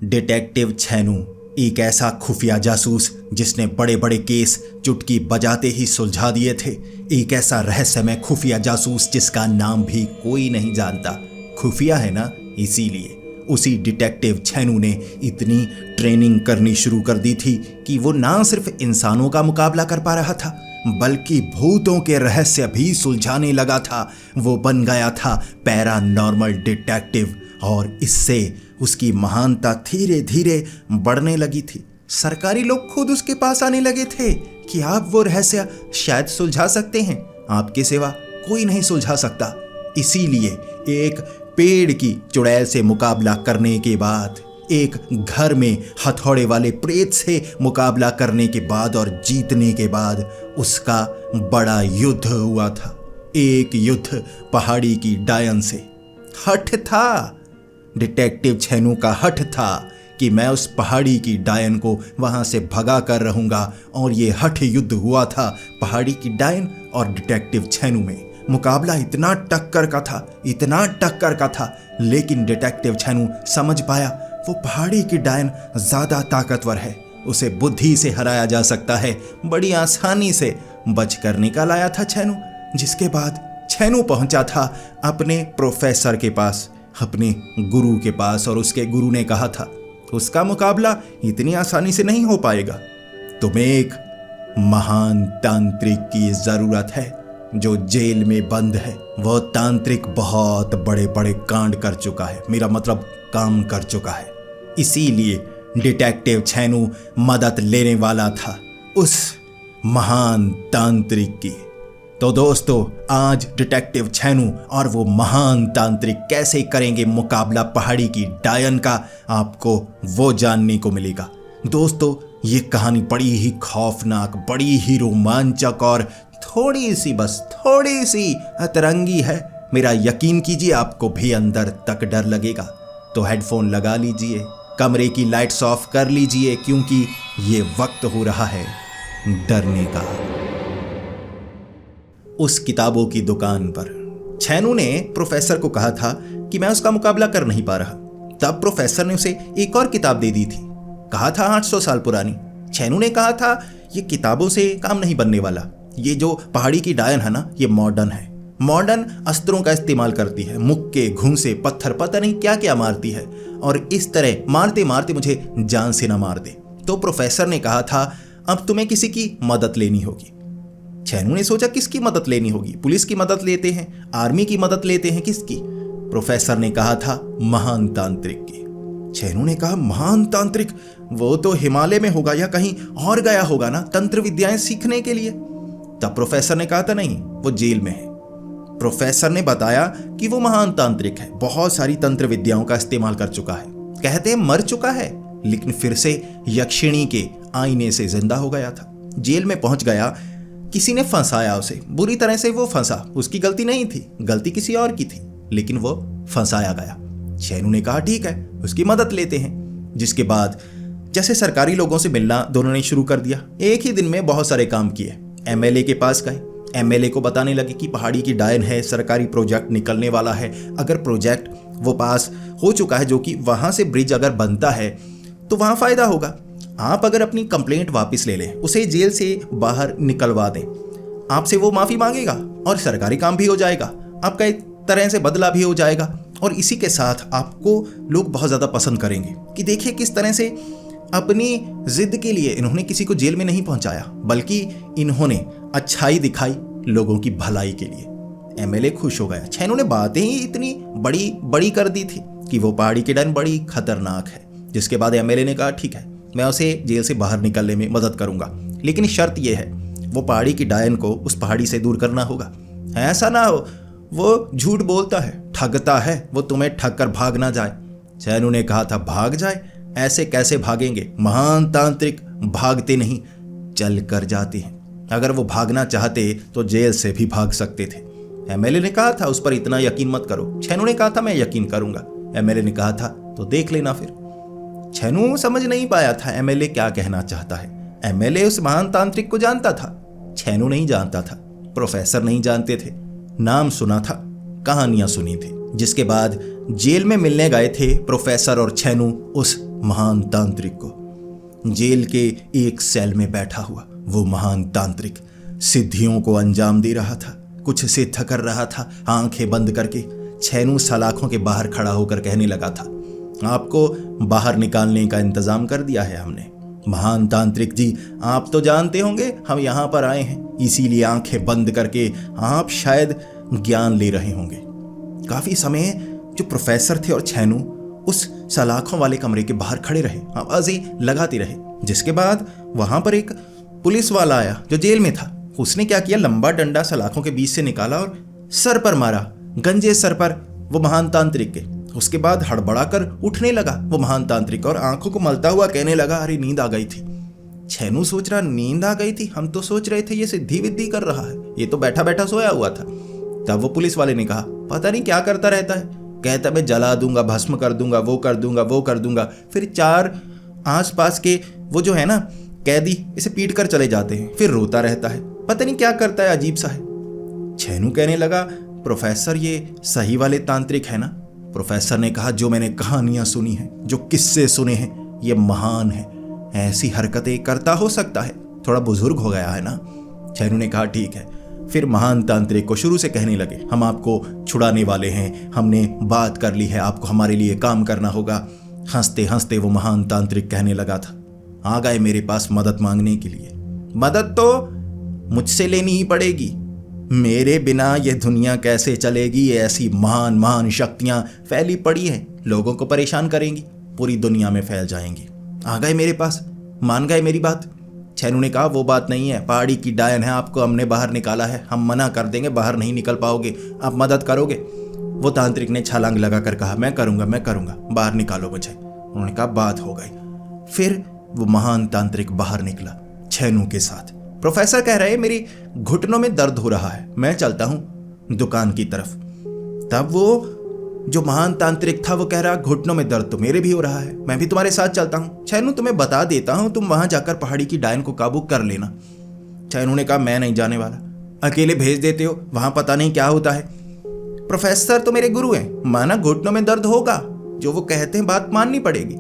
Detective छैनू एक ऐसा खुफिया जासूस जिसने बड़े बड़े केस चुटकी बजाते ही सुलझा दिए थे। एक ऐसा रहस्यमय खुफिया जासूस जिसका नाम भी कोई नहीं जानता। खुफिया है ना, इसीलिए उसी डिटेक्टिव छैनू ने इतनी ट्रेनिंग करनी शुरू कर दी थी कि वो ना सिर्फ इंसानों का मुकाबला कर पा रहा था बल्कि भूतों के रहस्य भी सुलझाने लगा था। वो बन गया था पैरानॉर्मल डिटेक्टिव और इससे उसकी महानता धीरे धीरे बढ़ने लगी थी। सरकारी लोग खुद उसके पास आने लगे थे कि आप वो रहस्य शायद सुलझा सकते हैं, आपके सिवा कोई नहीं सुलझा सकता। इसीलिए एक पेड़ की चुड़ैल से मुकाबला करने के बाद, एक घर में हथौड़े वाले प्रेत से मुकाबला करने के बाद और जीतने के बाद उसका बड़ा युद्ध हुआ था। एक युद्ध पहाड़ी की डायन से। हठ था, डिटेक्टिव छैनू का हठ था कि मैं उस पहाड़ी की डायन को वहां से भगा कर रहूंगा। और ये हठ युद्ध हुआ था पहाड़ी की डायन और डिटेक्टिव छैनू में। मुकाबला इतना टक्कर का था, इतना टक्कर का था, लेकिन डिटेक्टिव छैनू समझ पाया वो पहाड़ी की डायन ज्यादा ताकतवर है, उसे बुद्धि से हराया जा सकता है। बड़ी आसानी से बच कर निकल आया था छैनू। जिसके बाद छैनू पहुंचा था अपने प्रोफेसर के पास, अपने गुरु के पास, और उसके गुरु ने कहा था उसका मुकाबला इतनी आसानी से नहीं हो पाएगा। तुम्हें एक महान तांत्रिक की जरूरत है जो जेल में बंद है। वो तांत्रिक बहुत बड़े बड़े कांड कर चुका है, मेरा मतलब काम कर चुका है। इसीलिए डिटेक्टिव छैनू मदद लेने वाला था उस महान तांत्रिक की। तो दोस्तों, आज डिटेक्टिव छैनू और वो महान तांत्रिक कैसे करेंगे मुकाबला पहाड़ी की डायन का, आपको वो जानने को मिलेगा। दोस्तों, ये कहानी बड़ी ही खौफनाक, बड़ी ही रोमांचक और थोड़ी सी अतरंगी है। मेरा यकीन कीजिए, आपको भी अंदर तक डर लगेगा। तो हेडफोन लगा लीजिए, कमरे की लाइट्स ऑफ कर लीजिए, क्योंकि ये वक्त हो रहा है डरने का। उस किताबों की दुकान पर छैनू ने प्रोफेसर को कहा था कि मैं उसका मुकाबला कर नहीं पा रहा। तब प्रोफेसर ने उसे एक और किताब दे दी थी, कहा था 800 साल पुरानी। छैनू ने कहा था ये किताबों से काम नहीं बनने वाला, ये जो पहाड़ी की डायन है ना, ये मॉडर्न है, मॉडर्न अस्त्रों का इस्तेमाल करती है, मुक्के, घूंसे, पत्थर, पता नहीं क्या क्या मारती है, और इस तरह मारते मारते मुझे जान से ना मार दे। तो प्रोफेसर ने कहा था अब तुम्हें किसी की मदद लेनी होगी। छैनू ने सोचा किसकी मदद लेनी होगी? पुलिस की मदद लेते हैं, आर्मी की मदद लेते हैं, किसकी? प्रोफेसर ने कहा था महान तांत्रिक की। छैनू ने कहा महान तांत्रिक? वो तो हिमालय में होगा या कहीं और गया होगा ना तंत्र विद्याएं सीखने के लिए। तब प्रोफेसर ने कहा था नहीं, वो जेल में है। प्रोफेसर ने बताया कि वो महान तांत्रिक है, बहुत सारी तंत्र विद्याओं का इस्तेमाल कर चुका है, कहते हैं मर चुका है, लेकिन फिर से यक्षिणी के आईने से जिंदा हो गया था। जेल में पहुंच गया, किसी ने फंसाया उसे, बुरी तरह से वो फंसा। उसकी गलती नहीं थी, गलती किसी और की थी, लेकिन वो फंसाया गया। छैनू ने कहा ठीक है, उसकी मदद लेते हैं। जिसके बाद जैसे सरकारी लोगों से मिलना दोनों ने शुरू कर दिया। एक ही दिन में बहुत सारे काम किए। एमएलए के पास गए, एमएलए को बताने लगे कि पहाड़ी की डायन है, सरकारी प्रोजेक्ट निकलने वाला है, अगर प्रोजेक्ट वो पास हो चुका है, जो कि वहां से ब्रिज अगर बनता है तो वहां फायदा होगा। आप अगर अपनी कंप्लेंट वापस ले लें, उसे जेल से बाहर निकलवा दें, आपसे वो माफी मांगेगा और सरकारी काम भी हो जाएगा, आपका एक तरह से बदला भी हो जाएगा, और इसी के साथ आपको लोग बहुत ज्यादा पसंद करेंगे कि देखिए किस तरह से अपनी जिद के लिए इन्होंने किसी को जेल में नहीं पहुंचाया, बल्कि इन्होंने अच्छाई दिखाई लोगों की भलाई के लिए। एमएलए खुश हो गया। छैनू ने बातें ही इतनी बड़ी बड़ी कर दी थी कि वो पहाड़ी की डायन बड़ी खतरनाक है। जिसके बाद एमएलए ने कहा ठीक है, मैं उसे जेल से बाहर निकलने में मदद करूंगा, लेकिन शर्त यह है वो पहाड़ी की डायन को उस पहाड़ी से दूर करना होगा। ऐसा ना हो वो झूठ बोलता है, ठगता है, वो तुम्हें ठग कर भाग ना जाए। छैनू ने कहा था भाग जाए? ऐसे कैसे भागेंगे? महान तांत्रिक भागते नहीं, चल कर जाते हैं। अगर वो भागना चाहते तो जेल से भी भाग सकते थे। एमएलए ने कहा था उस पर इतना यकीन मत करो। छैनू ने कहा था मैं यकीन करूंगा। एमएलए ने कहा था तो देख लेना फिर। छैनू समझ नहीं पाया था एमएलए क्या कहना चाहता है। एमएलए उस महान तांत्रिक को जानता था, छैनू नहीं जानता था, प्रोफेसर नहीं जानते थे, नाम सुना था, कहानियां सुनी थी। जिसके बाद जेल में मिलने गए थे प्रोफेसर और छैनू उस महान तांत्रिक को। जेल के एक सेल में बैठा हुआ वो महान तांत्रिक सिद्धियों को अंजाम दे रहा था, कुछ सिद्ध कर रहा था। आंखें बंद करके छैनू सलाखों के बाहर खड़ा होकर कहने लगा था, आपको बाहर निकालने का इंतजाम कर दिया है हमने। महान तांत्रिक जी, आप तो जानते होंगे हम यहाँ पर आए हैं, इसीलिए आंखें बंद करके आप शायद ज्ञान ले रहे होंगे। काफी समय जो प्रोफेसर थे और छैनू उस सलाखों वाले कमरे के बाहर खड़े रहे, आवाजें लगाते रहे। जिसके बाद वहां पर एक पुलिस वाला आया जो जेल में था। उसने क्या किया, लंबा डंडा सलाखों के बीच से निकाला और सर पर मारा, गंजे सर पर वो महान तांत्रिक के। उसके बाद हड़बड़ा कर उठने लगा वो महान तांत्रिक और आंखों को मलता हुआ कहने लगा, अरे नींद आ गई थी। छैनू सोच रहा, नींद आ गई थी? हम तो सोच रहे थे ये सिद्धि विद्धि कर रहा है, ये तो बैठा बैठा सोया हुआ था। तब वो पुलिस वाले ने कहा, पता नहीं क्या करता रहता है, कहता मैं जला दूंगा, भस्म कर दूंगा, वो कर दूंगा, वो कर दूंगा। फिर 4 आसपास के वो जो है ना कैदी इसे पीट कर चले जाते हैं, फिर रोता रहता है, पता नहीं क्या करता है, अजीब सा है। छैनू कहने लगा, प्रोफेसर ये सही वाले तांत्रिक है ना? प्रोफेसर ने कहा, जो मैंने कहानियां सुनी हैं, जो किस्से सुने हैं, ये महान है, ऐसी हरकतें करता हो सकता है, थोड़ा बुजुर्ग हो गया है ना। छैनू ने कहा, ठीक है। फिर महान तांत्रिक को शुरू से कहने लगे, हम आपको छुड़ाने वाले हैं, हमने बात कर ली है, आपको हमारे लिए काम करना होगा। हंसते हंसते वो महान तांत्रिक कहने लगा था, आ गए मेरे पास मदद मांगने के लिए। मदद तो मुझसे लेनी ही पड़ेगी, मेरे बिना ये दुनिया कैसे चलेगी? ऐसी महान महान शक्तियां फैली पड़ी हैं, लोगों को परेशान करेंगी, पूरी दुनिया में फैल जाएंगी। आ गए मेरे पास, मान गए मेरी बात। छैनू ने कहा, वो बात नहीं है, पहाड़ी की डायन है, आपको हमने बाहर निकाला है, हम मना कर देंगे, बाहर नहीं निकल पाओगे, आप मदद करोगे? वो तांत्रिक ने छलांग लगाकर कहा, मैं करूंगा, बाहर निकालो मुझे। उन्होंने कहा, बात हो गई। फिर वो महान तांत्रिक बाहर निकला छैनू के साथ। प्रोफेसर कह रहे, मेरी घुटनों में दर्द हो रहा है, मैं चलता हूं दुकान की तरफ। तब वो जो महान तांत्रिक था वो कह रहा, घुटनों में दर्द तो मेरे भी हो रहा है, मैं भी तुम्हारे साथ चलता हूं। छैनू, तुम्हें बता देता हूं, तुम वहां जाकर पहाड़ी की डायन को काबू कर लेना। छैनू ने कहा, मैं नहीं जाने वाला, अकेले भेज देते हो, वहां पता नहीं क्या होता है। प्रोफेसर तो मेरे गुरु हैं, माना घुटनों में दर्द होगा, जो वो कहते हैं बात माननी पड़ेगी,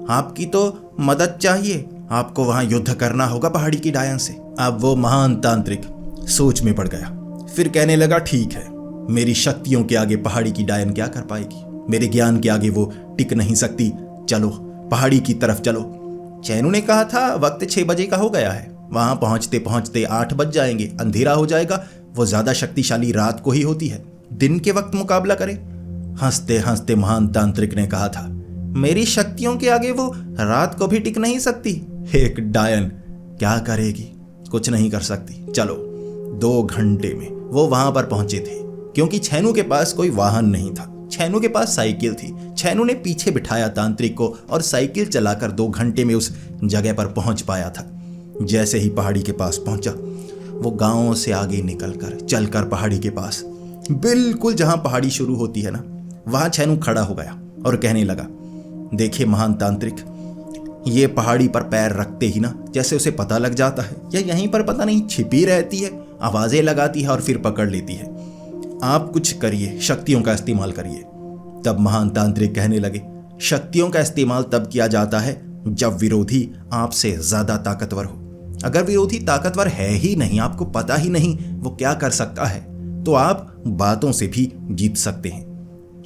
आपकी तो मदद चाहिए, आपको वहां युद्ध करना होगा पहाड़ी की डायन से। अब वो महान तांत्रिक सोच में पड़ गया, फिर कहने लगा, ठीक है, मेरी शक्तियों के आगे पहाड़ी की डायन क्या कर पाएगी, मेरे ज्ञान के आगे वो टिक नहीं सकती, चलो पहाड़ी की तरफ चलो। छैनू ने कहा था वक्त 6 बजे का हो गया है, वहां पहुंचते पहुंचते 8 बज जाएंगे, अंधेरा हो जाएगा, वो ज्यादा शक्तिशाली रात को ही होती है, दिन के वक्त मुकाबला करें। हंसते हंसते महान तांत्रिक ने कहा था, मेरी शक्तियों के आगे वो रात को भी टिक नहीं सकती, एक डायन क्या करेगी, कुछ नहीं कर सकती, चलो। 2 घंटे में वो वहां पर पहुंचे थे, क्योंकि छैनू के पास कोई वाहन नहीं था, छैनू के पास साइकिल थी। छैनू ने पीछे बिठाया तांत्रिक को और साइकिल चलाकर 2 घंटे में उस जगह पर पहुंच पाया था। जैसे ही पहाड़ी के पास पहुंचा, वो गांव से आगे निकलकर चलकर पहाड़ी के पास, बिल्कुल जहां पहाड़ी शुरू होती है ना, वहां छैनू खड़ा हो गया और कहने लगा, देखिए महान तांत्रिक, ये पहाड़ी पर पैर रखते ही ना जैसे उसे पता लग जाता है, या यहीं पर पता नहीं छिपी रहती है, आवाजें लगाती है और फिर पकड़ लेती है, आप कुछ करिए, शक्तियों का इस्तेमाल करिए। तब महान तांत्रिक कहने लगे, शक्तियों का इस्तेमाल तब किया जाता है जब विरोधी आपसे ज्यादा ताकतवर हो। अगर विरोधी ताकतवर है ही नहीं, आपको पता ही नहीं वो क्या कर सकता है, तो आप बातों से भी जीत सकते हैं।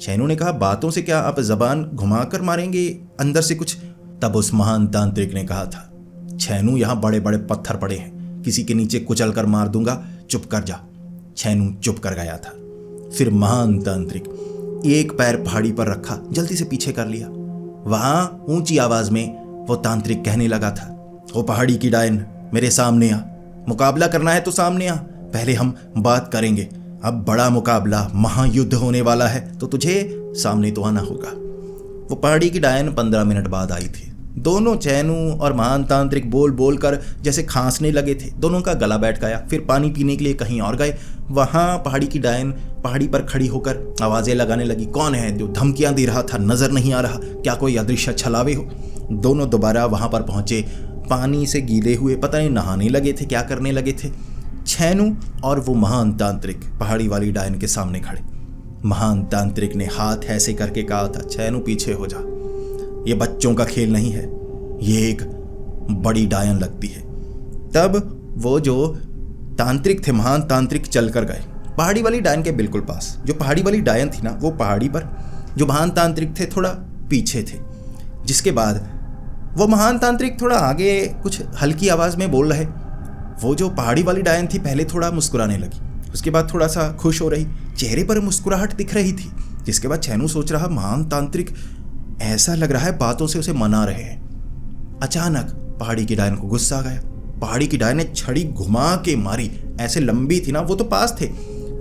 छैनू ने कहा, बातों से क्या, आप जबान घुमाकर मारेंगे अंदर से कुछ? तब उस महान तांत्रिक ने कहा था, छैनू, यहां बड़े बड़े पत्थर पड़े हैं, किसी के नीचे कुचल कर मार दूंगा, चुप कर जा। छैनू चुप कर गया था। फिर महान तांत्रिक एक पैर पहाड़ी पर रखा, जल्दी से पीछे कर लिया। वहां ऊंची आवाज में वो तांत्रिक कहने लगा था, ओ पहाड़ी की डायन, मेरे सामने आ, मुकाबला करना है तो सामने आ, पहले हम बात करेंगे, अब बड़ा मुकाबला, महायुद्ध होने वाला है, तो तुझे सामने तो आना होगा। वो पहाड़ी की डायन 15 मिनट बाद आई थी। दोनों छैनू और महान तांत्रिक बोल बोल कर जैसे खांसने लगे थे, दोनों का गला बैठ गया। फिर पानी पीने के लिए कहीं और गए। वहां पहाड़ी की डायन पहाड़ी पर खड़ी होकर आवाजें लगाने लगी, कौन है जो धमकियां दे रहा था, नजर नहीं आ रहा, क्या कोई अदृश्य छलावे हो। दोनों दोबारा वहां पर पहुंचे, पानी से गीले हुए, पता नहीं नहाने लगे थे, क्या करने लगे थे। छैनू और वो महान तांत्रिक पहाड़ी वाली डायन के सामने खड़े। महान तांत्रिक ने हाथ ऐसे करके कहा था, छैनू पीछे हो जा। ये बच्चों का खेल नहीं है, ये एक बड़ी डायन लगती है। तब वो जो तांत्रिक थे, महान तांत्रिक, चल कर गए पहाड़ी वाली डायन के बिल्कुल पास। जो पहाड़ी वाली डायन थी ना, वो पहाड़ी पर, जो महान तांत्रिक थे थोड़ा पीछे थे। जिसके बाद वो महान तांत्रिक थोड़ा आगे कुछ हल्की आवाज़ में बोल रहे। वो जो पहाड़ी वाली डायन थी पहले थोड़ा मुस्कुराने लगी, उसके बाद थोड़ा सा खुश हो रही, चेहरे पर मुस्कुराहट दिख रही थी। जिसके बाद छैनू सोच रहा, महान तांत्रिक ऐसा लग रहा है बातों से उसे मना रहे हैं। अचानक पहाड़ी की डायन को गुस्सा आ गया। पहाड़ी की डायन ने छड़ी घुमा के मारी, ऐसे लंबी थी ना, वो तो पास थे।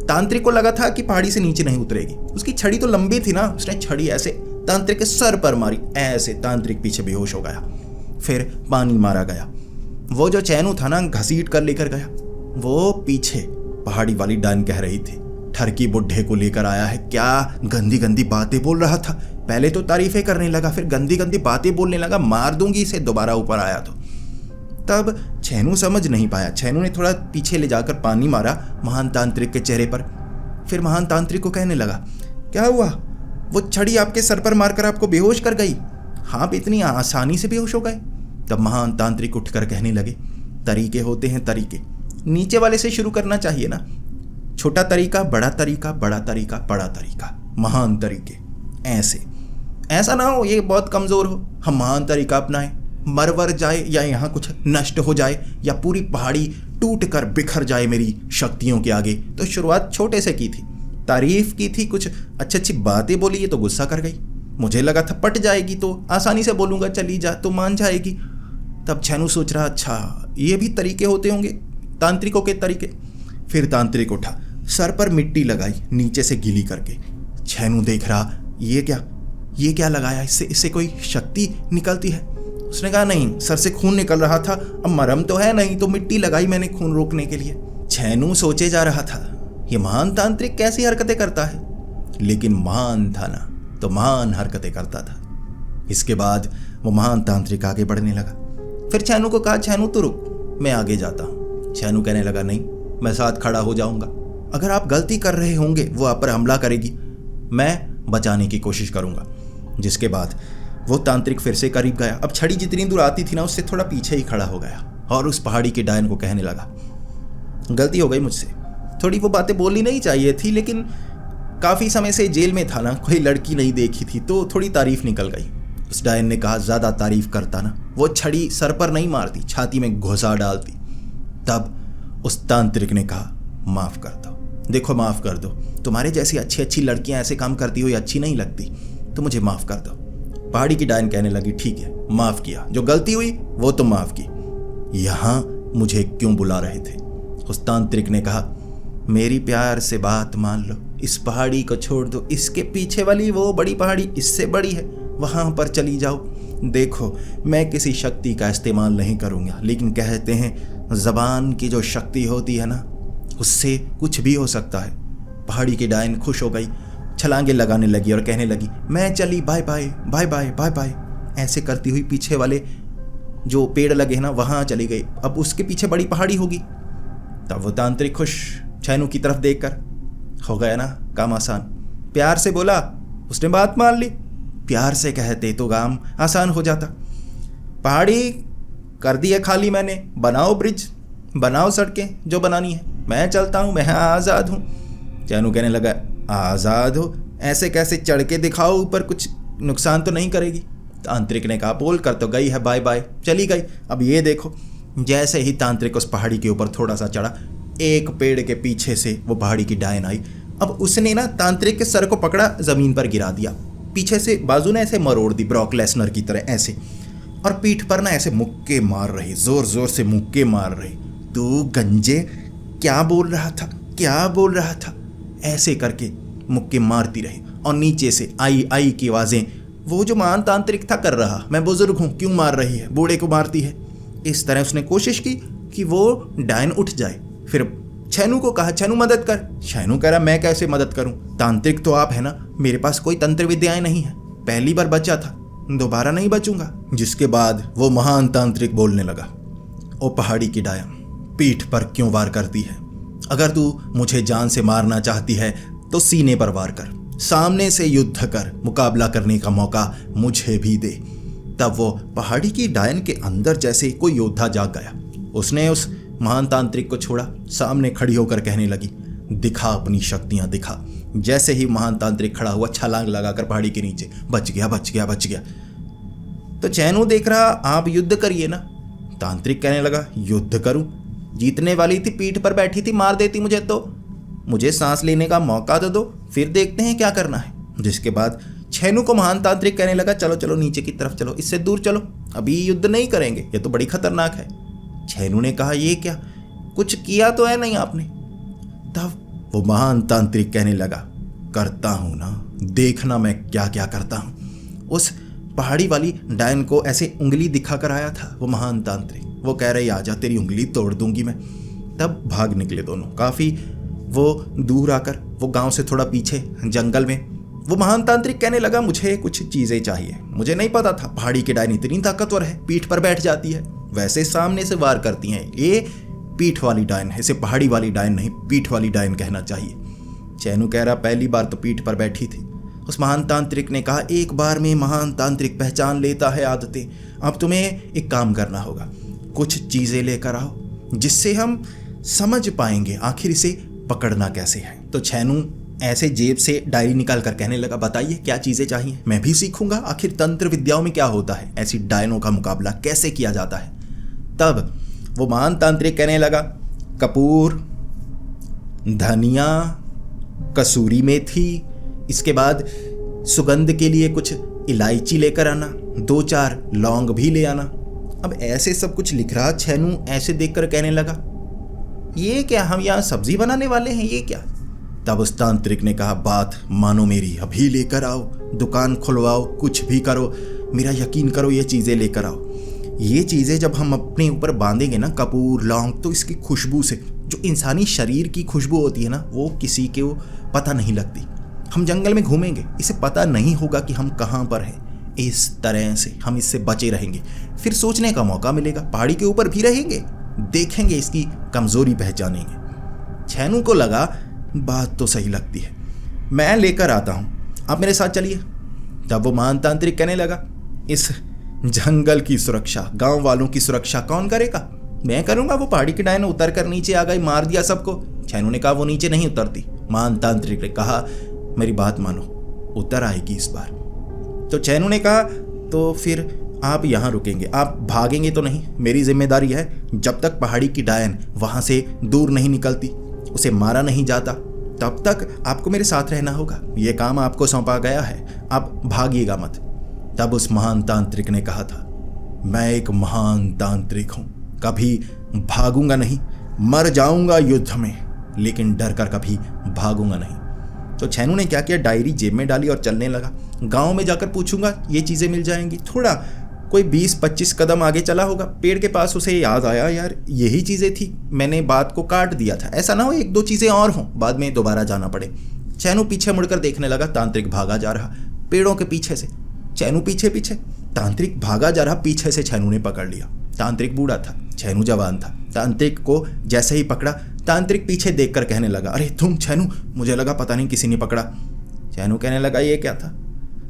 तांत्रिक को लगा था कि पहाड़ी से नीचे नहीं उतरेगी, उसकी छड़ी तो लंबी थी ना, उसने छड़ी ऐसे तांत्रिक के सर पर मारी, ऐसे तांत्रिक पीछे बेहोश हो गया। फिर पानी मारा गया। वो जो छैनू था ना, घसीट कर लेकर गया। वो पीछे पहाड़ी वाली डायन कह रही थी, ठरकी बुड्ढे को लेकर आया है, क्या गंदी गंदी बातें बोल रहा था। पहले तो तारीफें करने लगा, फिर गंदी गंदी बातें बोलने लगा, मार दूंगी इसे दोबारा ऊपर आया तो। तब छैनू समझ नहीं पाया। छैनू ने थोड़ा पीछे ले जाकर पानी मारा महान तांत्रिक के चेहरे पर। फिर महान तांत्रिक को कहने लगा, क्या हुआ? वो छड़ी आपके सर पर मारकर आपको बेहोश कर गई? आप इतनी आसानी से बेहोश हो गए? तब महान तांत्रिक उठकर कहने लगे, तरीके होते हैं तरीके, नीचे वाले से शुरू करना चाहिए ना। छोटा तरीका, बड़ा तरीका, बड़ा तरीका, बड़ा तरीका, महान तरीके। ऐसा ना हो ये बहुत कमज़ोर हो, हम महान तरीका अपनाएं, मरवर जाए या यहाँ कुछ नष्ट हो जाए या पूरी पहाड़ी टूट कर बिखर जाए मेरी शक्तियों के आगे। तो शुरुआत छोटे से की थी, तारीफ की थी, कुछ अच्छी अच्छी बातें बोली, ये तो गुस्सा कर गई। मुझे लगा था पट जाएगी तो आसानी से बोलूँगा चली जा तो मान जाएगी। तब छैनू सोच रहा, अच्छा ये भी तरीके होते होंगे, तांत्रिकों के तरीके। फिर तांत्रिक उठा, सर पर मिट्टी लगाई नीचे से गीली करके। छैनू देख रहा, ये क्या लगाया, इससे कोई शक्ति निकलती है? उसने कहा, नहीं, सर से खून निकल रहा था, अब मरहम तो है नहीं तो मिट्टी लगाई मैंने खून रोकने के लिए। छैनू सोचे जा रहा था, ये महान तांत्रिक कैसी हरकतें करता है, लेकिन महान था ना तो महान हरकतें करता था। इसके बाद वो महान तांत्रिक आगे बढ़ने लगा। फिर छैनू को कहा, छैनू तो रुक, मैं आगे जाता हूँ। छैनू कहने लगा, नहीं, मैं साथ खड़ा हो जाऊंगा। अगर आप गलती कर रहे होंगे, वो आप पर हमला करेगी, मैं बचाने की कोशिश करूंगा। जिसके बाद वो तांत्रिक फिर से करीब गया। अब छड़ी जितनी दूर आती थी ना, उससे थोड़ा पीछे ही खड़ा हो गया और उस पहाड़ी की डायन को कहने लगा, गलती हो गई मुझसे, थोड़ी वो बातें बोलनी नहीं चाहिए थी, लेकिन काफ़ी समय से जेल में था ना, कोई लड़की नहीं देखी थी तो थोड़ी तारीफ निकल गई। उस डायन ने कहा, ज़्यादा तारीफ करता ना, वो छड़ी सर पर नहीं मारती, छाती में घुसा डालती। तब उस तांत्रिक ने कहा, माफ़ कर दो, देखो माफ़ कर दो, तुम्हारे जैसी अच्छी अच्छी लड़कियां ऐसे काम करती हुई अच्छी नहीं लगती, तो मुझे माफ़ कर दो। पहाड़ी की डायन कहने लगी, ठीक है, माफ़ किया, जो गलती हुई वो तो माफ़ की। यहाँ मुझे क्यों बुला रहे थे? उस तांत्रिक ने कहा, मेरी प्यार से बात मान लो, इस पहाड़ी को छोड़ दो, इसके पीछे वाली वो बड़ी पहाड़ी इससे बड़ी है, वहाँ पर चली जाओ। देखो, मैं किसी शक्ति का इस्तेमाल नहीं करूँगा, लेकिन कहते हैं ज़बान की जो शक्ति होती है ना, उससे कुछ भी हो सकता है। पहाड़ी की डायन खुश हो गई, छलांगे लगाने लगी और कहने लगी, मैं चली, bye bye bye bye bye bye. ऐसे करती हुई पीछे वाले जो पेड़ लगे हैं ना, वहाँ चली गई। अब उसके पीछे बड़ी पहाड़ी होगी। तब वो तांत्रिक खुश छैनू की तरफ देखकर, हो गया ना काम आसान, प्यार से बोला, उसने बात मान ली। प्यार से कहते तो काम आसान हो जाता। पहाड़ी कर दी है खाली मैंने, बनाओ ब्रिज, बनाओ सड़कें जो बनानी है, मैं चलता हूँ, मैं आज़ाद हूँ। छैनू कहने लगा, आज़ाद हो, ऐसे कैसे, चढ़ के दिखाओ ऊपर, कुछ नुकसान तो नहीं करेगी। तांत्रिक ने कहा, बोल कर तो गई है, बाय बाय, चली गई। अब ये देखो, जैसे ही तांत्रिक उस पहाड़ी के ऊपर थोड़ा सा चढ़ा, एक पेड़ के पीछे से वो पहाड़ी की डायन आई। अब उसने ना तांत्रिक के सर को पकड़ा, ज़मीन पर गिरा दिया, पीछे से बाजू ने ऐसे मरोड़ दी ब्रॉक लेसनर की तरह ऐसे, और पीठ पर ना ऐसे मुक्के मार रही, जोर जोर से मुक्के मार रही। तू गंजे क्या बोल रहा था, क्या बोल रहा था, ऐसे करके मुक्के मारती रही। और नीचे से आई आई की आवाज़ें, वो जो महान तांत्रिक था कर रहा, मैं बुजुर्ग हूँ, क्यों मार रही है, बूढ़े को मारती है। इस तरह उसने कोशिश की कि वो डायन उठ जाए। फिर छैनू को कहा, छैनू मदद कर। छैनू कह रहा, मैं कैसे मदद करूं, तांत्रिक तो आप है ना, मेरे पास कोई तंत्र विद्याएं नहीं है, पहली बार बचा था, दोबारा नहीं बचूंगा। जिसके बाद वो महान तांत्रिक बोलने लगा, ओ पहाड़ी की डायन, पीठ पर क्यों वार करती है? अगर तू मुझे जान से मारना चाहती है तो सीने पर वार कर, सामने से युद्ध कर, मुकाबला करने का मौका मुझे भी दे। तब वो पहाड़ी की डायन के अंदर जैसे कोई योद्धा जाग गया। उसने उस महान तांत्रिक को छोड़ा, सामने खड़ी होकर कहने लगी, दिखा अपनी शक्तियां दिखा। जैसे ही महान तांत्रिक खड़ा हुआ, छलांग लगाकर पहाड़ी के नीचे, बच गया बच गया बच गया। तो चैनू देख रहा, आप युद्ध करिए ना। तांत्रिक कहने लगा, युद्ध करूं? जीतने वाली थी, पीठ पर बैठी थी, मार देती मुझे तो। मुझे सांस लेने का मौका तो दो, फिर देखते हैं क्या करना है। जिसके बाद छेनू को महान तांत्रिक कहने लगा, चलो चलो नीचे की तरफ चलो, इससे दूर चलो, अभी युद्ध नहीं करेंगे, ये तो बड़ी खतरनाक है। छेनू ने कहा, ये क्या, कुछ किया तो है नहीं आपने। तब वो महान तांत्रिक कहने लगा, करता हूं ना, देखना मैं क्या क्या करता हूं। उस पहाड़ी वाली डायन को ऐसे उंगली दिखाकर आया था वो महान तांत्रिक। वो कह रही, आजा तेरी उंगली तोड़ दूंगी मैं। तब भाग निकले दोनों। काफी वो दूर आकर, वो गांव से थोड़ा पीछे जंगल में, वो महान तांत्रिक कहने लगा, मुझे कुछ चीजें चाहिए। मुझे नहीं पता था पहाड़ी की डायन इतनी ताकतवर है, पीठ पर बैठ जाती है, वैसे सामने से वार करती हैं। ये पीठ वाली डायन है, इसे पहाड़ी वाली डायन नहीं, पीठ वाली डायन कहना चाहिए। चैनू कह रहा, पहली बार तो पीठ पर बैठी थी। उस महान तांत्रिक ने कहा, एक बार में महान तांत्रिक पहचान लेता है आदतें। अब तुम्हें एक काम करना होगा, कुछ चीजें लेकर आओ जिससे हम समझ पाएंगे आखिर इसे पकड़ना कैसे है। तो छेनू ऐसे जेब से डायरी निकाल कर कहने लगा, बताइए क्या चीजें चाहिए, मैं भी सीखूंगा आखिर तंत्र विद्याओं में क्या होता है, ऐसी डायनों का मुकाबला कैसे किया जाता है। तब वो महान तांत्रिक कहने लगा, कपूर, धनिया, कसूरी मेथी, इसके बाद सुगंध के लिए कुछ इलायची लेकर आना, 2-4 लौंग भी ले आना। अब ऐसे सब कुछ लिख रहा। छेनू ऐसे देखकर कहने लगा, ये क्या, हम यहाँ सब्जी बनाने वाले हैं, ये क्या। तब उस तांत्रिक ने कहा, बात मानो मेरी, अभी लेकर आओ, दुकान खुलवाओ, कुछ भी करो, मेरा यकीन करो, ये चीज़ें लेकर आओ। ये चीज़ें जब हम अपने ऊपर बांधेंगे ना, कपूर, लौंग, तो इसकी खुशबू से, जो इंसानी शरीर की खुशबू होती है ना, वो किसी को पता नहीं लगती। हम जंगल में घूमेंगे, इसे पता नहीं होगा कि हम कहाँ पर हैं। इस तरह से हम इससे बचे रहेंगे, फिर सोचने का मौका मिलेगा, पहाड़ी के ऊपर भी रहेंगे, देखेंगे, इसकी कमजोरी पहचानेंगे। छेनू को लगा बात तो सही लगती है, मैं लेकर आता हूं, आप मेरे साथ चलिए। तब वो महान तांत्रिक कहने लगा, इस जंगल की सुरक्षा, गांव वालों की सुरक्षा कौन करेगा, मैं करूंगा। वो पहाड़ी की डायन उतर कर नीचे आ गई, मार दिया सबको। छेनू ने कहा, वो नीचे नहीं उतरती। महान तांत्रिक ने कहा, मेरी बात मानो, उतर आएगी इस बार। तो छेनू ने कहा, तो फिर आप यहाँ रुकेंगे, आप भागेंगे तो नहीं, मेरी जिम्मेदारी है, जब तक पहाड़ी की डायन वहाँ से दूर नहीं निकलती, उसे मारा नहीं जाता, तब तक आपको मेरे साथ रहना होगा, ये काम आपको सौंपा गया है, आप भागिएगा मत। तब उस महान तांत्रिक ने कहा था, मैं एक महान तांत्रिक हूँ, कभी भागूंगा नहीं, मर जाऊंगा युद्ध में, लेकिन डर कर कभी भागूंगा नहीं। तो छेनू ने क्या किया, डायरी जेब में डाली और चलने लगा। गांव में जाकर पूछूंगा, ये चीज़ें मिल जाएंगी। थोड़ा कोई 20-25 कदम आगे चला होगा, पेड़ के पास उसे याद आया, यार यही चीज़ें थी, मैंने बात को काट दिया था, ऐसा ना हो 1-2 चीज़ें और हों, बाद में दोबारा जाना पड़े। छेनू पीछे मुड़कर देखने लगा, तांत्रिक भागा जा रहा पेड़ों के पीछे से। छेनू पीछे पीछे, तांत्रिक भागा जा रहा, पीछे से छेनू ने पकड़ लिया। तांत्रिक बूढ़ा था, छेनू जवान था। तांत्रिक को जैसे ही पकड़ा, तांत्रिक पीछे देखकर कहने लगा, अरे तुम छेनू, मुझे लगा पता नहीं किसी ने पकड़ा। छेनू कहने लगा, ये क्या था,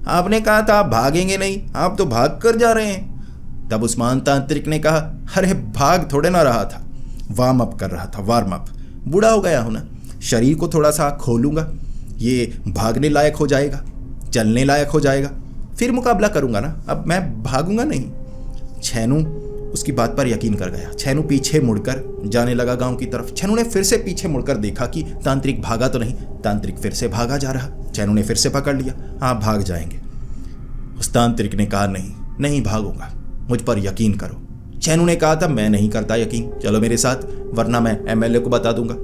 आपने कहा था आप भागेंगे नहीं, आप तो भाग कर जा रहे हैं। तब उस महान तांत्रिक ने कहा, अरे भाग थोड़े ना रहा था, वार्म अप कर रहा था, वार्म अप। बूढ़ा हो गया हूं ना, शरीर को थोड़ा सा खोलूंगा, ये भागने लायक हो जाएगा, चलने लायक हो जाएगा, फिर मुकाबला करूंगा ना, अब मैं भागूंगा नहीं। छेनू उसकी बात पर यकीन कर गया। छेनू पीछे मुड़कर जाने लगा गांव की तरफ। छेनू ने फिर से पीछे मुड़कर देखा कि तांत्रिक भागा तो नहीं, तांत्रिक फिर से भागा जा रहा। छेनू ने फिर से पकड़ लिया, आप भाग जाएंगे। उस तांत्रिक ने कहा, नहीं नहीं भागूंगा, मुझ पर यकीन करो। छेनू ने कहा था, मैं नहीं करता यकीन, चलो मेरे साथ, वरना मैं एमएलए को बता दूंगा।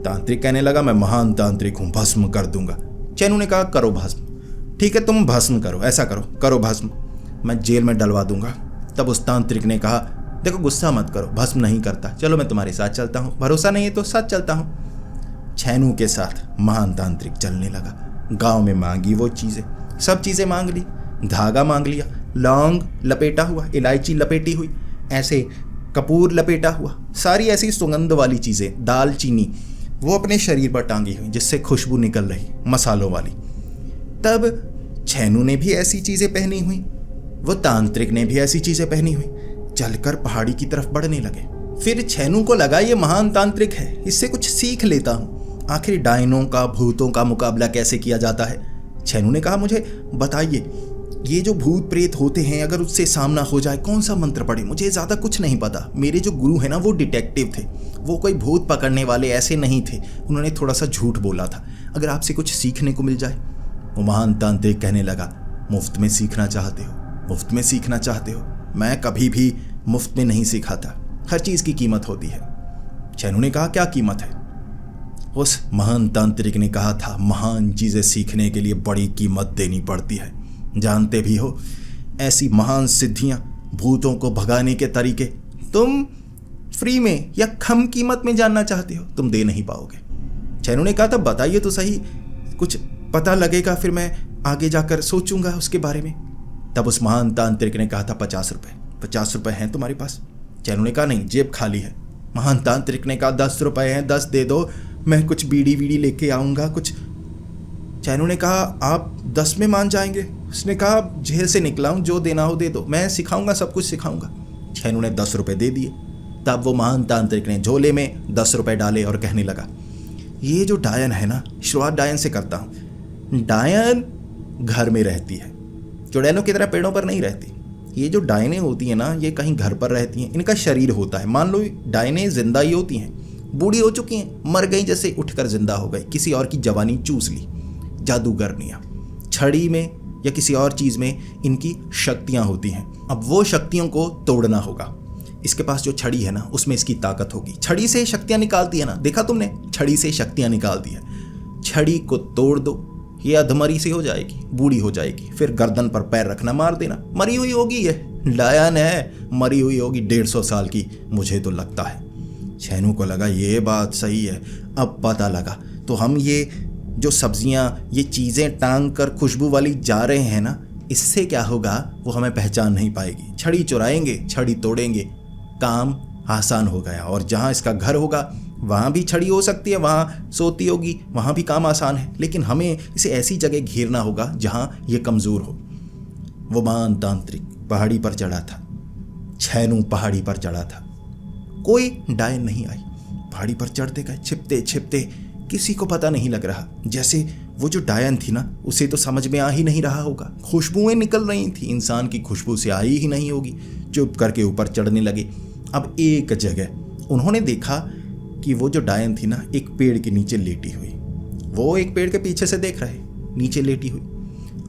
तांत्रिक कहने लगा, मैं महान तांत्रिक हूं, भस्म कर दूंगा। छेनू ने कहा, करो भस्म, ठीक है तुम भस्म करो, ऐसा करो, करो भस्म, मैं जेल में डलवा दूंगा। तब उस तांत्रिक ने कहा, देखो गुस्सा मत करो, भस्म नहीं करता, चलो मैं तुम्हारे साथ चलता हूँ, भरोसा नहीं है तो साथ चलता हूँ। छेनू के साथ महान तांत्रिक चलने लगा। गांव में मांगी वो चीज़ें, सब चीज़ें मांग ली, धागा मांग लिया, लौंग लपेटा हुआ, इलायची लपेटी हुई, ऐसे कपूर लपेटा हुआ, सारी ऐसी सुगंध वाली चीज़ें, दालचीनी वो अपने शरीर पर टांगी हुई जिससे खुशबू निकल रही, मसालों वाली। तब छेनू ने भी ऐसी चीज़ें पहनी हुई, वो तांत्रिक ने भी ऐसी चीजें पहनी हुई, चलकर पहाड़ी की तरफ बढ़ने लगे। फिर छेनू को लगा ये महान तांत्रिक है, इससे कुछ सीख लेता हूँ, आखिर डायनों का भूतों का मुकाबला कैसे किया जाता है। छेनू ने कहा, मुझे बताइए, ये जो भूत प्रेत होते हैं अगर उससे सामना हो जाए कौन सा मंत्र पढ़े? मुझे ज़्यादा कुछ नहीं पता। मेरे जो गुरु है ना वो डिटेक्टिव थे, वो कोई भूत पकड़ने वाले ऐसे नहीं थे, उन्होंने थोड़ा सा झूठ बोला था। अगर आपसे कुछ सीखने को मिल जाए। वो महान तांत्रिक कहने लगा, मुफ्त में सीखना चाहते हो? मुफ्त में सीखना चाहते हो? मैं कभी भी मुफ्त में नहीं सिखाता, हर चीज़ की कीमत होती है। छेनू ने कहा, क्या कीमत है? उस महान तांत्रिक ने कहा था, महान चीज़ें सीखने के लिए बड़ी कीमत देनी पड़ती है। जानते भी हो, ऐसी महान सिद्धियां, भूतों को भगाने के तरीके तुम फ्री में या कम कीमत में जानना चाहते हो, तुम दे नहीं पाओगे। छेनू ने कहा था, बताइए तो सही, कुछ पता लगेगा, फिर मैं आगे जाकर सोचूंगा उसके बारे में। तब उस महान तांत्रिक ने कहा था, 50 रुपये। 50 रुपये हैं तुम्हारे पास? छेनू ने कहा, नहीं, जेब खाली है। महान तांत्रिक ने कहा, 10 रुपये हैं, 10 दे दो, मैं कुछ बीड़ी वीड़ी लेके आऊँगा कुछ। छेनू ने कहा, आप 10 में मान जाएंगे? उसने कहा, जेल से निकला हूँ, जो देना हो दे दो, मैं सिखाऊंगा, सब कुछ सिखाऊंगा। छेनू ने 10 रुपये दे दिए। तब वो महान तांत्रिक ने झोले में 10 रुपये डाले और कहने लगा, ये जो डायन है ना, शुरुआत डायन से करता हूँ। डायन घर में रहती है, चुड़ैलों की तरह पेड़ों पर नहीं रहती। ये जो डायनें होती हैं ना, ये कहीं घर पर रहती हैं, इनका शरीर होता है। मान लो डायनें जिंदा ही होती हैं, बूढ़ी हो चुकी हैं, मर गई, जैसे उठकर जिंदा हो गई, किसी और की जवानी चूस ली। जादूगरनियाँ, छड़ी में या किसी और चीज़ में इनकी शक्तियाँ होती हैं। अब वो शक्तियों को तोड़ना होगा। इसके पास जो छड़ी है ना, उसमें इसकी ताकत होगी। छड़ी से शक्तियाँ निकालती है ना, देखा तुमने, छड़ी से शक्तियाँ निकालती है। छड़ी को तोड़ दो, ये अधमरी सी हो जाएगी, बूढ़ी हो जाएगी, फिर गर्दन पर पैर रखना, मार देना, मरी हुई होगी। ये डायन है, मरी हुई होगी, 150 साल की, मुझे तो लगता है। छेनू को लगा ये बात सही है, अब पता लगा। तो हम ये जो सब्जियां, ये चीज़ें टांग कर खुशबू वाली जा रहे हैं ना, इससे क्या होगा, वो हमें पहचान नहीं पाएगी। छड़ी चुराएंगे, छड़ी तोड़ेंगे, काम आसान हो गया। और जहाँ इसका घर होगा वहाँ भी छड़ी हो सकती है, वहाँ सोती होगी, वहाँ भी काम आसान है। लेकिन हमें इसे ऐसी जगह घेरना होगा जहाँ ये कमज़ोर हो। वो महान तांत्रिक पहाड़ी पर चढ़ा था, छेनू पहाड़ी पर चढ़ा था, कोई डायन नहीं आई। पहाड़ी पर चढ़ते गए, छिपते छिपते, किसी को पता नहीं लग रहा। जैसे वो जो डायन थी ना, उसे तो समझ में आ ही नहीं रहा होगा। खुशबुएं निकल रही थी, इंसान की खुशबू से आई ही नहीं होगी। चुप करके ऊपर चढ़ने लगे। अब एक जगह उन्होंने देखा कि वो जो डायन थी ना, एक पेड़ के नीचे लेटी हुई। वो एक पेड़ के पीछे से देख रहे, नीचे लेटी हुई।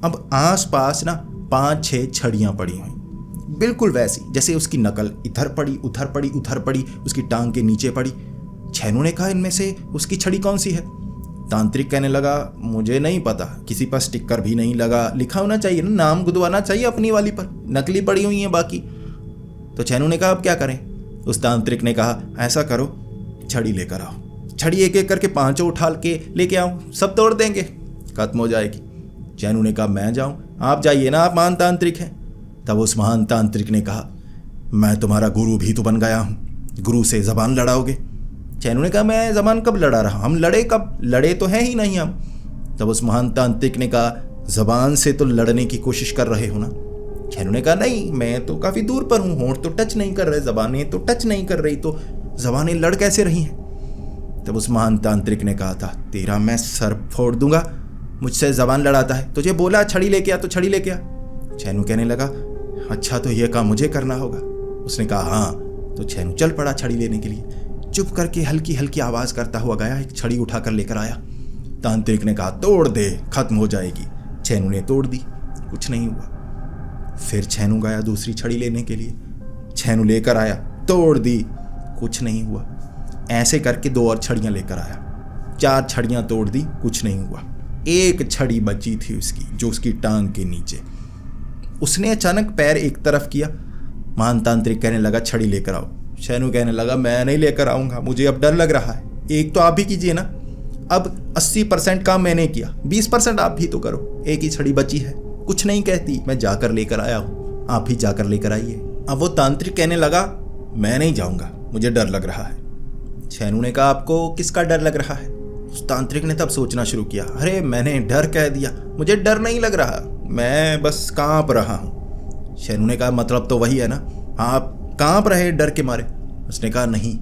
अब आसपास ना 5-6 छड़ियाँ पड़ी हुई, बिल्कुल वैसी जैसे उसकी नकल, इधर पड़ी, उधर पड़ी, उधर पड़ी, उसकी टांग के नीचे पड़ी। छेनू ने कहा, इनमें से उसकी छड़ी कौन सी है? तांत्रिक कहने लगा, मुझे नहीं पता, किसी पर स्टिकर भी नहीं लगा, लिखा होना चाहिए ना, नाम गुदवाना चाहिए अपनी वाली पर, नकली पड़ी हुई है बाकी। तो छेनू ने कहा, अब क्या करें? उस तांत्रिक ने कहा, ऐसा करो, छड़ी लेकर आओ। छड़ी एक एक करके 5 उठा के लेके आओ, सब तोड़ देंगे, खत्म हो जाएगी। छेनू ने कहा, मैं जाऊं? आप जाइए ना, आप महान तांत्रिक हैं। तब उस महान तांत्रिक ने कहा, मैं तुम्हारा गुरु भी तो बन गया हूं, गुरु से जबान लड़ाओगे? छेनू ने कहा, मैं जबान कब लड़ा रहा? हम लड़े कब? लड़े तो हैं ही नहीं हम। तब उस महान तांत्रिक ने कहा, जबान से तो लड़ने की कोशिश कर रहे हो ना? छेनू ने कहा, नहीं, मैं तो काफ़ी दूर पर हूँ, होंठ तो टच नहीं कर रहे, जबानें तो टच नहीं कर रही, तो जबानें लड़ कैसे रही हैं? तब उस महान तांत्रिक ने कहा था, तेरा मैं सर फोड़ दूंगा, मुझसे जबान लड़ाता है, तुझे बोला छड़ी लेके आ तो छड़ी लेके आ। छेनू कहने लगा, अच्छा तो यह काम मुझे करना होगा। उसने कहा, हाँ। तो छेनू चल पड़ा छड़ी लेने के लिए। चुप करके हल्की हल्की आवाज़ करता हुआ गया, एक छड़ी उठाकर लेकर आया। तांत्रिक ने कहा, तोड़ दे, खत्म हो जाएगी। छेनू ने तोड़ दी, कुछ नहीं हुआ। फिर छेनू गया दूसरी छड़ी लेने के लिए। छेनू लेकर आया, तोड़ दी, कुछ नहीं हुआ। ऐसे करके 2 और छड़ियाँ लेकर आया, 4 छड़ियाँ तोड़ दी, कुछ नहीं हुआ। एक छड़ी बची थी उसकी, जो उसकी टांग के नीचे। उसने अचानक पैर एक तरफ किया। महान तांत्रिक कहने लगा, छड़ी लेकर आओ। छेनू कहने लगा, मैं नहीं लेकर आऊँगा, मुझे अब डर लग रहा है। एक तो आप भी कीजिए ना, अब 80% काम मैंने किया, 20% आप भी तो करो। एक ही छड़ी बची है, कुछ नहीं कहती, मैं जाकर लेकर आया हूँ, आप भी जाकर लेकर आइए। अब वो तांत्रिक कहने लगा, मैं नहीं जाऊँगा, मुझे डर लग रहा है। छेनू ने कहा, आपको किसका डर लग रहा है? उस तांत्रिक ने तब सोचना शुरू किया, अरे मैंने डर कह दिया, मुझे डर नहीं लग रहा, मैं बस काँप रहा हूँ। छैनू ने कहा मतलब तो वही है ना, आप कांप रहे डर के मारे। उसने कहा नहीं,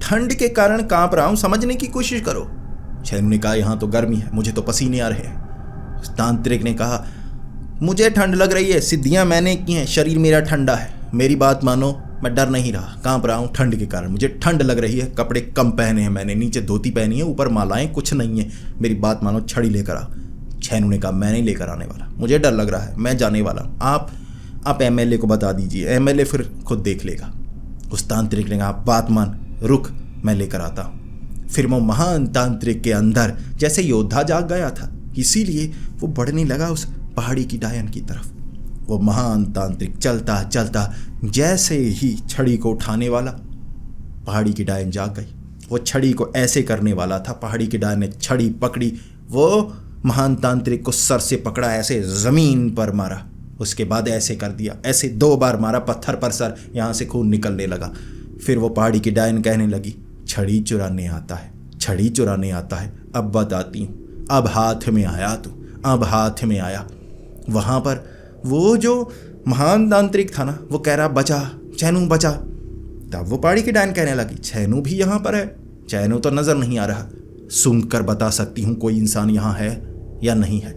ठंड के कारण कांप रहा हूं, समझने की कोशिश करो। छैनू ने कहा यहाँ तो गर्मी है, मुझे तो पसीने आ रहे हैं। उस तांत्रिक ने कहा मुझे ठंड लग रही है, सिद्धियां मैंने की हैं, शरीर मेरा ठंडा है, मेरी बात मानो, मैं डर नहीं रहा, कांप रहा हूँ ठंड के कारण, मुझे ठंड लग रही है, कपड़े कम पहने हैं मैंने, नीचे धोती पहनी है, ऊपर मालाएं कुछ नहीं है, मेरी बात मानो, छड़ी लेकर आ। छैनू ने कहा मैं नहीं लेकर आने वाला, मुझे डर लग रहा है, मैं जाने वाला हूँ, आप एमएलए को बता दीजिए, एमएलए फिर खुद देख लेगा। उस तांत्रिक ने कहा बात मान, रुक मैं लेकर आता हूँ। फिर वो महान तांत्रिक के अंदर जैसे योद्धा जाग गया था, इसीलिए वो बढ़ने लगा उस पहाड़ी की डायन की तरफ। वो महान तांत्रिक चलता चलता जैसे ही छड़ी को उठाने वाला, पहाड़ी की डायन जाग गई। वो छड़ी को ऐसे करने वाला था, पहाड़ी की डायन ने छड़ी पकड़ी, वो महान तांत्रिक को सर से पकड़ा, ऐसे जमीन पर मारा, उसके बाद ऐसे कर दिया, ऐसे 2 बार मारा पत्थर पर सर, यहाँ से खून निकलने लगा। फिर वो पहाड़ी की डायन कहने लगी छड़ी चुराने आता है, छड़ी चुराने आता है, अब बताती हूँ, अब हाथ में आया तू, अब हाथ में आया। वहाँ पर वो जो महान तांत्रिक था ना, वो कह रहा बचा छैनू बचा। तब वो पहाड़ी की डायन कहने लगी छैनू भी यहाँ पर है, छैनू तो नज़र नहीं आ रहा, सूंघ कर बता सकती हूँ कोई इंसान यहाँ है या नहीं है।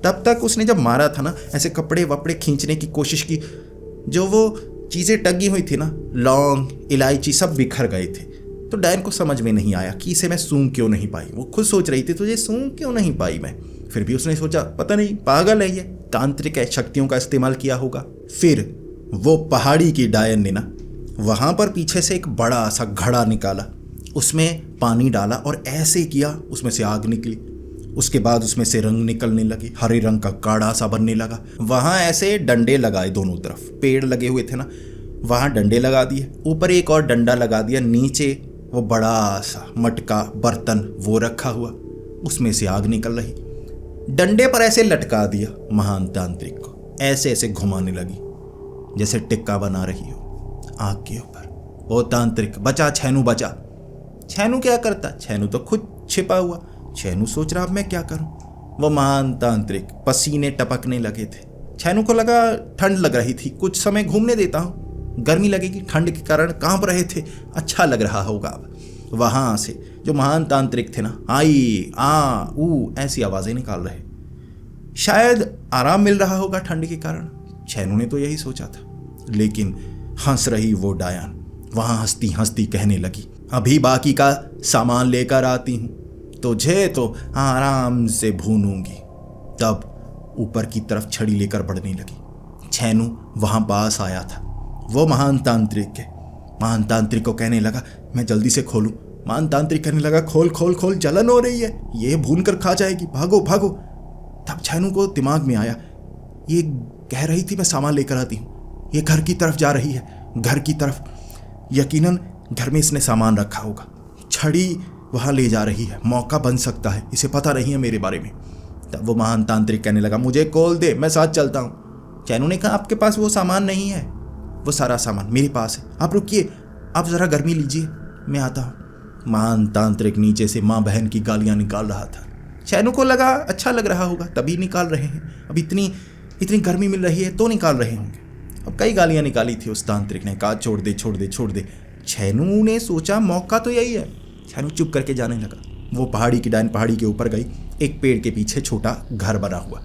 तब तक उसने जब मारा था ना, ऐसे कपड़े वपड़े खींचने की कोशिश की, जो वो चीज़ें टंगी हुई थी ना, लौंग इलायची सब बिखर गए थे। तो डायन को समझ में नहीं आया कि इसे मैं सूंघ क्यों नहीं पाई। वो खुद सोच रही थी तुझे सूंघ क्यों नहीं पाई मैं। फिर भी उसने सोचा पता नहीं पागल है ये, तांत्रिक शक्तियों का इस्तेमाल किया होगा। फिर वो पहाड़ी की डायन ने ना वहाँ पर पीछे से एक बड़ा सा घड़ा निकाला, उसमें पानी डाला और ऐसे किया, उसमें से आग निकली। उसके बाद उसमें से रंग निकलने लगे, हरे रंग का काढ़ा सा बनने लगा। वहाँ ऐसे डंडे लगाए, दोनों तरफ पेड़ लगे हुए थे ना, वहाँ डंडे लगा दिए, ऊपर एक और डंडा लगा दिया, नीचे वो बड़ा सा मटका बर्तन वो रखा हुआ, उसमें से आग निकल रही। डंडे पर ऐसे लटका दिया महान तांत्रिक को, ऐसे ऐसे घुमाने लगी जैसे टिक्का बना रही हो आग के ऊपर। ओ तांत्रिक बचा, छैनू बचा। छैनू क्या करता, छैनू तो खुद छिपा हुआ। छैनू सोच रहा अब मैं क्या करूं। वो महान तांत्रिक पसीने टपकने लगे थे। छैनू को लगा ठंड लग रही थी, कुछ समय घूमने देता हूं, गर्मी लगेगी, ठंड के कारण कांप रहे थे, अच्छा लग रहा होगा। अब वहां से जो महान तांत्रिक थे ना, आई आ ऊ ऐसी आवाजें निकाल रहे, शायद आराम मिल रहा होगा ठंड के कारण। छैनू ने तो यही सोचा था। लेकिन हंस रही वो डायन वहां हंसती हंसती कहने लगी अभी बाकी का सामान लेकर आती हूं, तुझे तो आराम से भूनूंगी। तब ऊपर की तरफ छड़ी लेकर बढ़ने लगी। छैनू वहां पास आया था, वो महान तांत्रिक के। महान तांत्रिक को कहने लगा मैं जल्दी से खोलूं। महान तांत्रिक कहने लगा खोल खोल खोल, जलन हो रही है, ये भून कर खा जाएगी, भागो भागो। तब छैनू को दिमाग में आया, ये कह रही थी मैं सामान लेकर आती हूँ, ये घर की तरफ जा रही है, घर की तरफ, यकीनन घर में इसने सामान रखा होगा, छड़ी वहाँ ले जा रही है, मौका बन सकता है, इसे पता नहीं है मेरे बारे में। तब वो महान तांत्रिक कहने लगा मुझे कॉल दे, मैं साथ चलता हूँ। छैनू ने कहा आपके पास वो सामान नहीं है, वो सारा सामान मेरे पास है, आप रुकिए, आप ज़रा गर्मी लीजिए, मैं आता हूँ। महान तांत्रिक नीचे से माँ बहन की गालियाँ निकाल रहा था। छैनू को लगा अच्छा लग रहा होगा तभी निकाल रहे हैं, अब इतनी गर्मी मिल रही है तो निकाल रहे होंगे। अब कई गालियाँ निकाली थी उस तांत्रिक ने, कहा छोड़ दे छोड़ दे छोड़ दे। छैनू ने सोचा मौका तो यही है, छैनू चुप करके जाने लगा। वो पहाड़ी की डायन पहाड़ी के ऊपर गई, एक पेड़ के पीछे छोटा घर बना हुआ,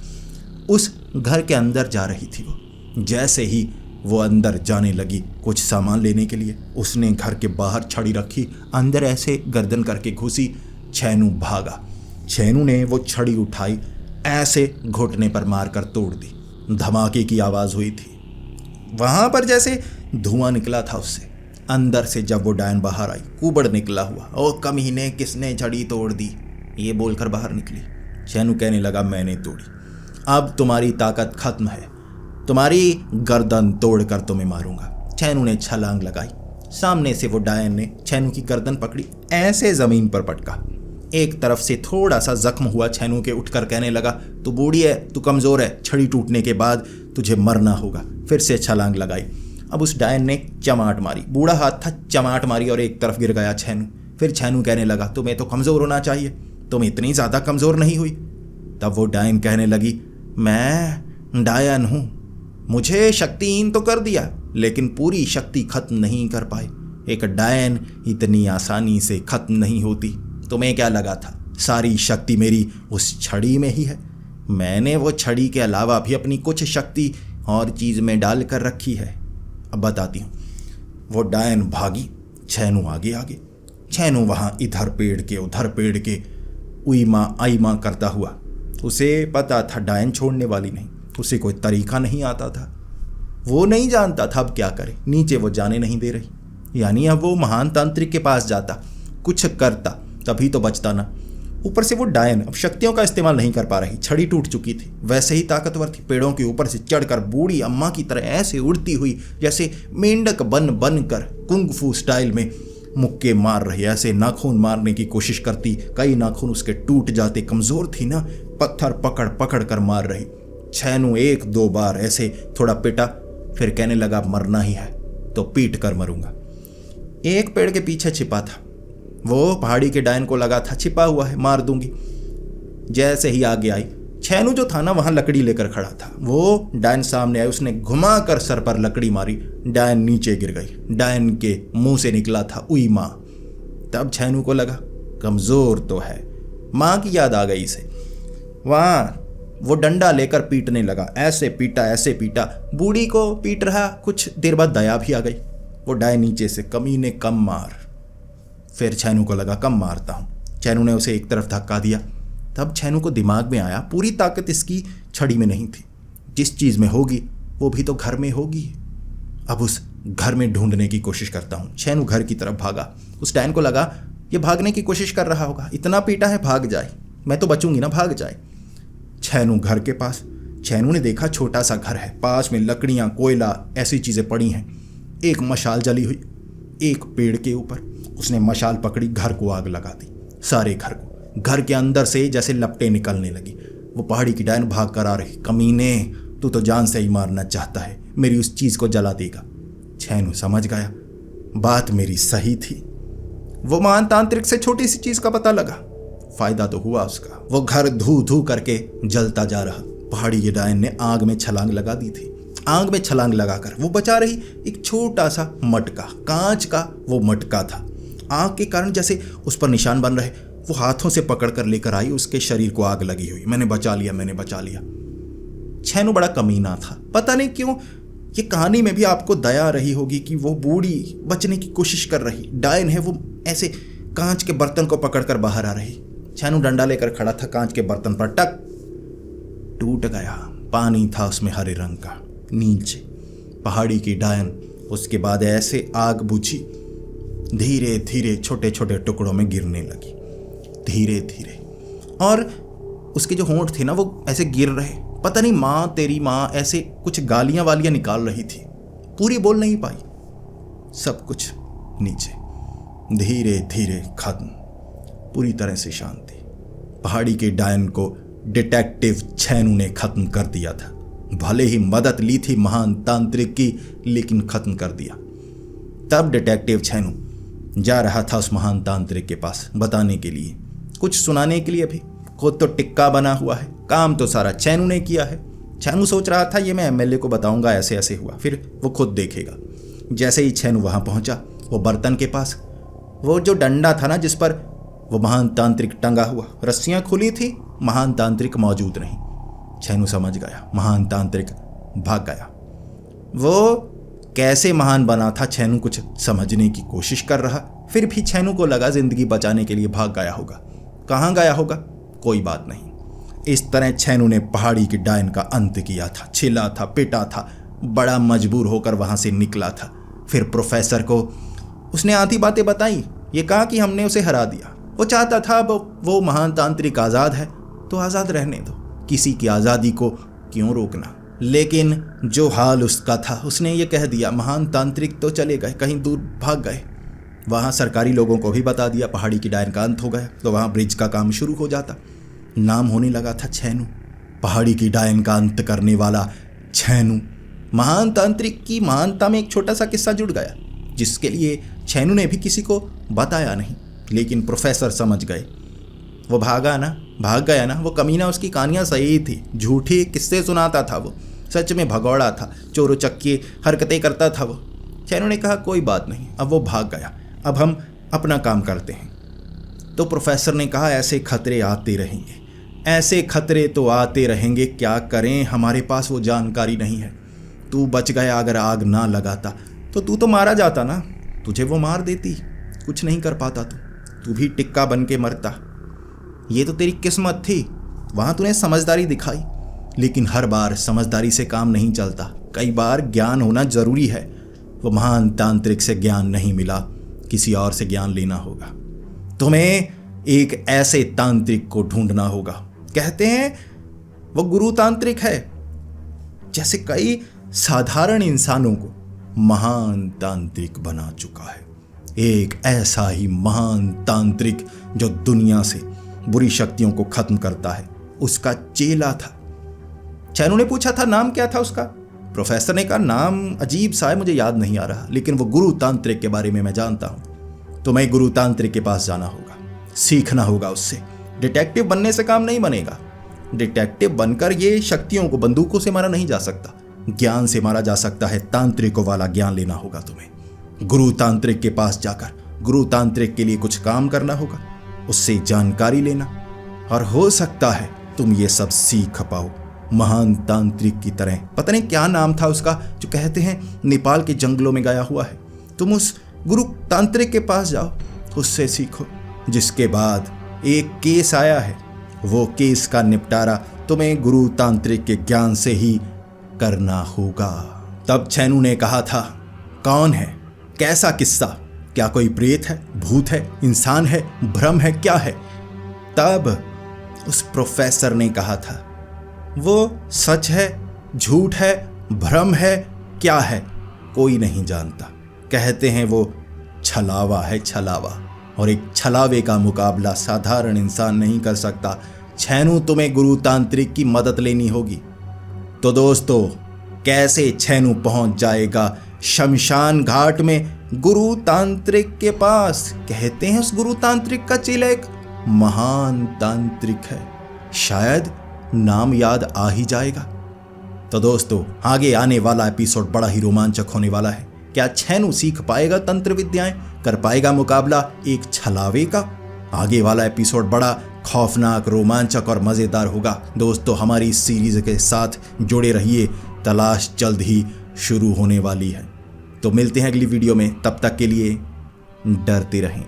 उस घर के अंदर जा रही थी वो। जैसे ही वो अंदर जाने लगी कुछ सामान लेने के लिए, उसने घर के बाहर छड़ी रखी, अंदर ऐसे गर्दन करके घुसी। छैनू भागा, छैनू ने वो छड़ी उठाई, ऐसे घुटने पर मारकर तोड़ दी। धमाके की आवाज़ हुई थी, वहाँ पर जैसे धुआं निकला था उससे। अंदर से जब वो डायन बाहर आई, कुबड़ निकला हुआ, ओ कमीने किसने छड़ी तोड़ दी, ये बोलकर बाहर निकली। छैनू कहने लगा मैंने तोड़ी, अब तुम्हारी ताकत खत्म है, तुम्हारी गर्दन तोड़कर तुम्हें मारूंगा। छैनू ने छलांग लगाई, सामने से वो डायन ने छैनू की गर्दन पकड़ी, ऐसे जमीन पर पटका। एक तरफ से थोड़ा सा जख्म हुआ छैनू के, उठकर कहने लगा तू बूढ़ी है, तू कमज़ोर है, छड़ी टूटने के बाद तुझे मरना होगा। फिर से छलांग लगाई। अब उस डायन ने चमाट मारी, बूढ़ा हाथ था, चमाट मारी और एक तरफ गिर गया छैनू। फिर छैनू कहने लगा तुम्हें तो कमज़ोर होना चाहिए, तुम इतनी ज़्यादा कमज़ोर नहीं हुई। तब वो डायन कहने लगी मैं डायन हूँ, मुझे शक्तिहीन तो कर दिया, लेकिन पूरी शक्ति खत्म नहीं कर पाए। एक डायन इतनी आसानी से खत्म नहीं होती। तुम्हें क्या लगा था सारी शक्ति मेरी उस छड़ी में ही है? मैंने वो छड़ी के अलावा भी अपनी कुछ शक्ति और चीज में डाल कर रखी है। अब बताती हूँ। वो डायन भागी, छैनू आगे आगे। छैनू वहां इधर पेड़ के उधर पेड़ के उई माँ आई माँ करता हुआ। उसे पता था डायन छोड़ने वाली नहीं। उसे कोई तरीका नहीं आता था। वो नहीं जानता था अब क्या करे। नीचे वो जाने नहीं दे रही। यानी अब वो महान तांत्रिक के पास जाता, कुछ करता, तभी तो बचता ना। ऊपर से वो डायन अब शक्तियों का इस्तेमाल नहीं कर पा रही। छड़ी टूट चुकी थी, वैसे ही ताकतवर थी। पेड़ों के ऊपर से चढ़कर बूढ़ी अम्मा की तरह ऐसे उड़ती हुई जैसे मेंढक बन बन कर कुंग फू स्टाइल में मुक्के मार रही। ऐसे नाखून मारने की कोशिश करती, कई नाखून उसके टूट जाते। कमजोर थी ना, पत्थर पकड़ पकड़ कर मार रही। छैनू एक दो बार ऐसे थोड़ा पिटा, फिर कहने लगा मरना ही है तो पीट कर मरूंगा। एक पेड़ के पीछे छिपा था। वो पहाड़ी के डायन को लगा था छिपा हुआ है, मार दूंगी। जैसे ही आगे आई, छैनू जो था ना वहां लकड़ी लेकर खड़ा था। वो डायन सामने आई, उसने घुमा कर सर पर लकड़ी मारी। डायन नीचे गिर गई। डायन के मुंह से निकला था उई माँ। तब छैनू को लगा कमजोर तो है। माँ की याद आ गई इसे। वहां वो डंडा लेकर पीटने लगा। ऐसे पीटा, बूढ़ी को पीट रहा। कुछ देर बाद दया भी आ गई। वो डायन नीचे से कमीने कम मार। फिर छैनू को लगा कम मारता हूं। छैनू ने उसे एक तरफ धक्का दिया। तब छैनू को दिमाग में आया पूरी ताकत इसकी छड़ी में नहीं थी। जिस चीज में होगी वो भी तो घर में होगी। अब उस घर में ढूंढने की कोशिश करता हूं। छैनू घर की तरफ भागा। उस डायन को लगा ये भागने की कोशिश कर रहा होगा, इतना पीटा है भाग जाए, मैं तो बचूंगी ना, भाग जाए। छैनू घर के पास। छैनू ने देखा छोटा सा घर है, पास में लकड़ियां, कोयला, ऐसी चीजें पड़ी हैं। एक मशाल जली हुई एक पेड़ के ऊपर। उसने मशाल पकड़ी, घर को आग लगा दी, सारे घर को। घर के अंदर से जैसे लपटें निकलने लगी। वो पहाड़ी की डायन भाग कर आ रही। कमीने, तू तो जान से ही मारना चाहता है, मेरी उस चीज को जला देगा। छैनू समझ गया बात मेरी सही थी। वो महान तांत्रिक से छोटी सी चीज का पता लगा, फायदा तो हुआ उसका। वो घर धू धू करके जलता जा रहा। पहाड़ी के डायन ने आग में छलांग लगा दी थी। आग में छलांग लगाकर वो बचा रही एक छोटा सा मटका, कांच का वो मटका था। आग के कारण जैसे उस पर निशान बन रहे। वो हाथों से पकड़ कर लेकर आई, उसके शरीर को आग लगी हुई। मैंने बचा लिया। छैनू बड़ा कमीना था। पता नहीं क्यों ये कहानी में भी आपको दया रही होगी कि वो बूढ़ी बचने की कोशिश कर रही, डायन है वो ऐसे कांच के बर्तन को पकड़कर बाहर आ रही। छैनू डंडा लेकर खड़ा था, कांच के बर्तन पर टक टूट गया। पानी था उसमें हरे रंग का। नीचे पहाड़ी की डायन उसके बाद ऐसे आग बुझी, धीरे धीरे छोटे छोटे टुकड़ों में गिरने लगी, धीरे धीरे। और उसके जो होंठ थे ना वो ऐसे गिर रहे। पता नहीं माँ तेरी माँ ऐसे कुछ गालियां वालियां निकाल रही थी, पूरी बोल नहीं पाई। सब कुछ नीचे धीरे धीरे खत्म, पूरी तरह से शांति। पहाड़ी के डायन को डिटेक्टिव छैनू ने खत्म कर दिया था। भले ही मदद ली थी महान तांत्रिक की, लेकिन खत्म कर दिया। तब डिटेक्टिव छैनू जा रहा था उस महान तांत्रिक के पास बताने के लिए, कुछ सुनाने के लिए। भी खुद तो टिक्का बना हुआ है, काम तो सारा छैनू ने किया है। छैनू सोच रहा था ये मैं एमएलए को बताऊंगा, ऐसे ऐसे हुआ, फिर वो खुद देखेगा। जैसे ही छैनू वहां पहुंचा, वो बर्तन के पास, वो जो डंडा था ना जिस पर वो महान तांत्रिक टंगा हुआ, रस्सियां खुली थी, महान तांत्रिक मौजूद नहीं। छैनू समझ गया महान तांत्रिक भाग गया। वो कैसे महान बना था छैनू कुछ समझने की कोशिश कर रहा। फिर भी छैनू को लगा जिंदगी बचाने के लिए भाग गया होगा। कहाँ गया होगा कोई बात नहीं। इस तरह छैनू ने पहाड़ी की डायन का अंत किया था। छिला था, पिटा था, बड़ा मजबूर होकर वहां से निकला था। फिर प्रोफेसर को उसने आधी बातें बताई। ये कहा कि हमने उसे हरा दिया। वो चाहता था वो महान तांत्रिक आज़ाद है तो आज़ाद रहने दो, किसी की आज़ादी को क्यों रोकना। लेकिन जो हाल उसका था, उसने ये कह दिया महान तांत्रिक तो चले गए, कहीं दूर भाग गए। वहाँ सरकारी लोगों को भी बता दिया पहाड़ी की डायन का अंत हो गया, तो वहाँ ब्रिज का काम शुरू हो जाता। नाम होने लगा था छैनू, पहाड़ी की डायन का अंत करने वाला छैनू। महान तांत्रिक की महानता में एक छोटा सा किस्सा जुड़ गया, जिसके लिए छैनू ने भी किसी को बताया नहीं, लेकिन प्रोफेसर समझ गए। वो भाग गया ना, वो कमीना, उसकी कहानियां सही थी, झूठी किस्से सुनाता था वो। सच में भगौड़ा था, चोरो चक्की हरकतें करता था वो। छेनू ने कहा कोई बात नहीं, अब वो भाग गया, अब हम अपना काम करते हैं। तो प्रोफेसर ने कहा ऐसे खतरे आते रहेंगे, ऐसे खतरे तो आते रहेंगे, क्या करें, हमारे पास वो जानकारी नहीं है। तू बच गया, अगर आग ना लगाता तो तू तो मारा जाता ना, तुझे वो मार देती, कुछ नहीं कर पाता तू भी टिक्का बन के मरता। ये तो तेरी किस्मत थी, वहाँ तूने समझदारी दिखाई, लेकिन हर बार समझदारी से काम नहीं चलता, कई बार ज्ञान होना जरूरी है। वो महान तांत्रिक से ज्ञान नहीं मिला, किसी और से ज्ञान लेना होगा। तुम्हें एक ऐसे तांत्रिक को ढूंढना होगा, कहते हैं वो गुरु तांत्रिक है, जैसे कई साधारण इंसानों को महान तांत्रिक बना चुका है। एक ऐसा ही महान तांत्रिक जो दुनिया से बुरी शक्तियों को खत्म करता है, उसका चेला था। छेनू ने पूछा था नाम क्या था उसका? प्रोफेसर ने कहा नाम अजीब सा है, मुझे याद नहीं आ रहा, लेकिन वो गुरु तांत्रिक के बारे में मैं जानता हूं। तुम्हें गुरु तांत्रिक के पास जाना होगा, सीखना होगा उससे। डिटेक्टिव बनने से काम नहीं बनेगा, डिटेक्टिव बनकर ये शक्तियों को बंदूकों से मारा नहीं जा सकता, ज्ञान से मारा जा सकता है। तांत्रिकों वाला ज्ञान लेना होगा तुम्हें, गुरु तांत्रिक के पास जाकर गुरु तांत्रिक के लिए कुछ काम करना होगा, उससे जानकारी लेना, और हो सकता है तुम ये सब सीख पाओ महान तांत्रिक की तरह। पता नहीं क्या नाम था उसका, जो कहते हैं नेपाल के जंगलों में गया हुआ है। तुम उस गुरु तांत्रिक के पास जाओ, उससे सीखो। जिसके बाद एक केस आया है, वो केस का निपटारा तुम्हें गुरु तांत्रिक के ज्ञान से ही करना होगा। तब छेनू ने कहा था कौन है, कैसा किस्सा, क्या कोई प्रेत है, भूत है, इंसान है, भ्रम है, क्या है? तब उस प्रोफेसर ने कहा था वो सच है, झूठ है, भ्रम है, क्या है, कोई नहीं जानता। कहते हैं वो छलावा है, छलावा, और एक छलावे का मुकाबला साधारण इंसान नहीं कर सकता। छेनू, तुम्हें गुरु तांत्रिक की मदद लेनी होगी। तो दोस्तों, कैसे छेनू पहुंच जाएगा शमशान घाट में गुरु तांत्रिक के पास? कहते हैं उस गुरु तांत्रिक का चेला एक महान तांत्रिक है, शायद नाम याद आ ही जाएगा। तो दोस्तों, आगे आने वाला एपिसोड बड़ा ही रोमांचक होने वाला है। क्या छेनू सीख पाएगा तंत्र विद्याएं, कर पाएगा मुकाबला एक छलावे का? आगे वाला एपिसोड बड़ा खौफनाक, रोमांचक और मजेदार होगा। दोस्तों, हमारी इस सीरीज के साथ जुड़े रहिए, तलाश जल्द ही शुरू होने वाली है। तो मिलते हैं अगली वीडियो में, तब तक के लिए डरते रहें।